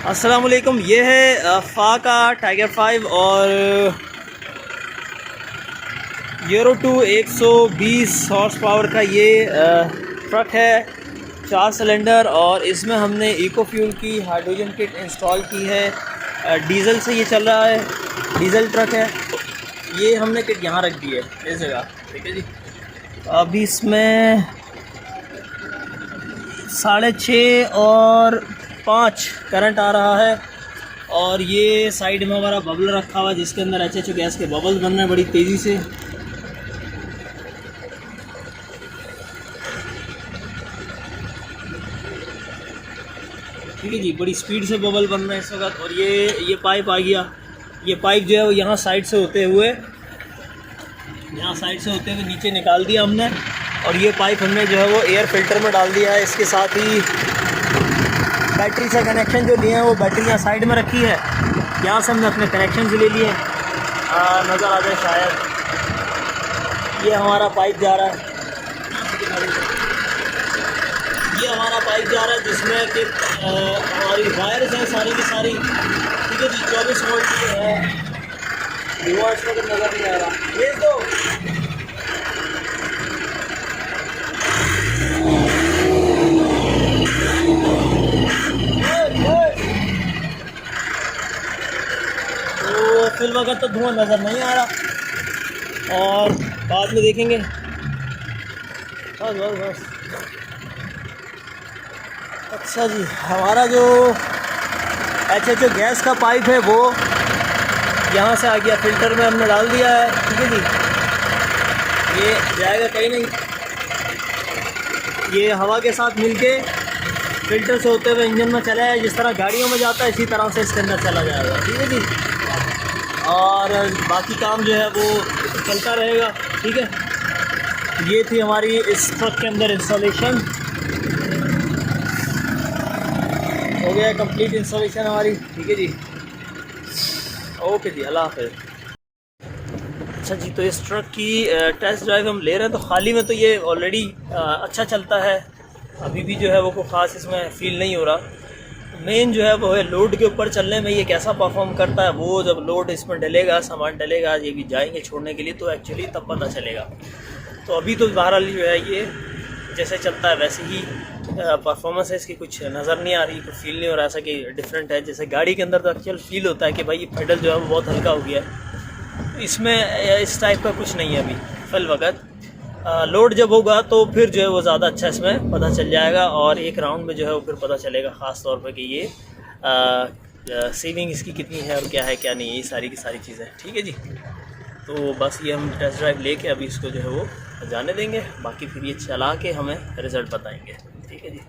अस्सलामुअलैकुम। ये है फाका टाइगर 5 और यूरो 2 120 हॉर्स पावर का ये ट्रक है, 4 सिलेंडर। और इसमें हमने इको फ्यूल की हाइड्रोजन किट इंस्टॉल की है। डीज़ल से ये चल रहा है, डीज़ल ट्रक है। ये हमने किट यहाँ रख दी है इस जगह, ठीक है जी। अभी इसमें 6.5 और 5 करंट आ रहा है। और ये साइड में हमारा बबल रखा हुआ है जिसके अंदर HHO गैस के बबल्स बन रहे हैं बड़ी तेज़ी से। ठीक है जी, बड़ी स्पीड से बबल बन रहे हैं इस वक्त। और ये पाइप आ गया। ये पाइप जो है वो यहाँ साइड से होते हुए नीचे निकाल दिया हमने। और ये पाइप हमने जो है वो एयर फिल्टर में डाल दिया है। इसके साथ ही बैटरी से कनेक्शन जो लिए हैं वो बैटरी यहाँ साइड में रखी है। यहाँ से हमने अपने कनेक्शन ले लिए। नज़र आ जाए शायद। ये हमारा पाइप जा रहा है, जिसमें कि हमारी वायर्स हैं सारी की सारी। ठीक है जी, 24 वोल्ट की है। रिवर्स में तो नज़र नहीं आ रहा, भेज दो। तो फिल वगैरह तो धुआं नज़र नहीं आ रहा और बाद में देखेंगे। बस। अच्छा जी, हमारा जो HHO गैस का पाइप है वो यहाँ से आ गया, फ़िल्टर में हमने डाल दिया है। ठीक है जी, ये जाएगा कहीं नहीं। ये हवा के साथ मिलके फ़िल्टर से होते हुए इंजन में चला है। जिस तरह गाड़ियों में जाता है इसी तरह से इसके अंदर चला जाएगा। ठीक है जी, और बाकी काम जो है वो चलता रहेगा। ठीक है, ये थी हमारी इस ट्रक के अंदर इंस्टॉलेशन। हो गया कंप्लीट इंस्टॉलेशन हमारी। ठीक है जी, ओके जी, अल्लाह हाफ़िज़। अच्छा जी, तो इस ट्रक की टेस्ट ड्राइव हम ले रहे हैं। तो खाली में तो ये ऑलरेडी अच्छा चलता है, अभी भी जो है वो कोई ख़ास इसमें फ़ील नहीं हो रहा। मेन जो है वो है लोड के ऊपर चलने में ये कैसा परफॉर्म करता है। वो जब लोड इसमें डलेगा, सामान डलेगा, ये भी जाएंगे छोड़ने के लिए, तो एक्चुअली तब पता चलेगा। तो अभी तो बहरहाल जो है ये जैसे चलता है वैसे ही परफॉर्मेंस है इसकी, कुछ नज़र नहीं आ रही, कुछ फील नहीं हो रहा ऐसा कि डिफरेंट है। जैसे गाड़ी के अंदर तो एक्चुअल फील होता है कि भाई ये पेडल जो है वो बहुत हल्का हो गया है। इसमें इस टाइप का कुछ नहीं है अभी फिल वक्त। लोड जब होगा तो फिर जो है वो ज़्यादा अच्छा इसमें पता चल जाएगा। और एक राउंड में जो है वो फिर पता चलेगा ख़ास तौर पे कि ये सेविंग इसकी कितनी है और क्या है क्या नहीं है, ये सारी की सारी चीज़ें। ठीक है जी, तो बस ये हम टेस्ट ड्राइव लेके अभी इसको जो है वो जाने देंगे। बाकी फिर ये चला के हमें रिज़ल्ट बताएंगे। ठीक है जी।